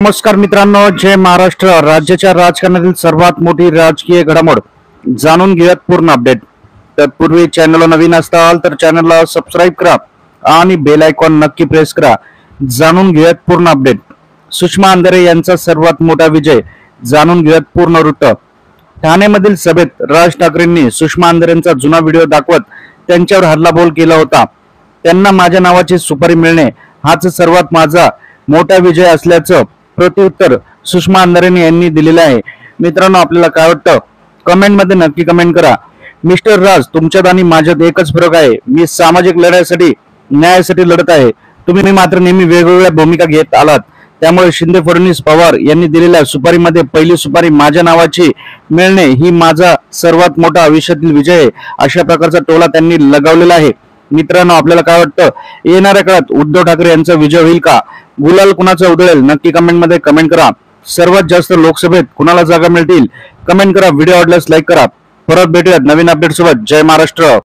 नमस्कार मित्रांनो, जय महाराष्ट्र. राज्याच्या राजकारणातील सर्वात मोठी राजकीय घडामोड जाणून घेऊयात पूर्ण अपडेट. तत्पूर्वी चॅनलला नवीन असाल तर चॅनलला सबस्क्राईब करा आणि बेल आयकॉन नक्की प्रेस करा. जाणून घेऊयात पूर्ण अपडेट. सुषमा अंधारे यांचा सर्वात मोठा विजय, जाणून घेऊयात पूर्ण वृत्त. ठाण्यामधील सभेत राज ठाकरेंनी सुषमा अंधारेंचा जुना व्हिडिओ दाखवत त्यांच्यावर हल्लाबोल केला होता. त्यांना माझ्या नावाची सुपारी मिळणे हाच सर्वात माझा मोठा विजय असल्याचं प्रत्युत्तर सुषमा अंधारे यांनी दिलेलं आहे. मित्रांनो, आपल्याला काय वाटतं कमेंट मध्ये नक्की कमेंट करा. मिस्टर राज, तुमच्यात आणि माझ्यात एकच फरक आहे. मी सामाजिक लढ्यासाठी, न्यायासाठी लढत आहे. तुम्ही मात्र नेहमी वेगवेगळ्या भूमिका घेत आलात. त्यामुळे शिंदे, फडणवीस, पवार यांनी दिलेल्या सुपारीमध्ये पहिली सुपारी माझ्या नावाची मिळणे ही माझा सर्वात मोठा आयुष्यातील विजय आहे, अशा प्रकारचा टोला त्यांनी लगावलेला आहे. मित्रांनो, आपल्याला काय वाटतं येणाऱ्या काळात उद्धव ठाकरे यांचा विजय होईल का? गुलाल कुणाचा उधळेल? नक्की कमेंट मध्ये कमेंट करा. सर्वात जास्त लोकसभेत कुणाला जागा मिळतील? कमेंट करा. व्हिडिओ आवडल्यास लाईक करा. परत भेटूयात नवीन अपडेट सोबत. जय महाराष्ट्र.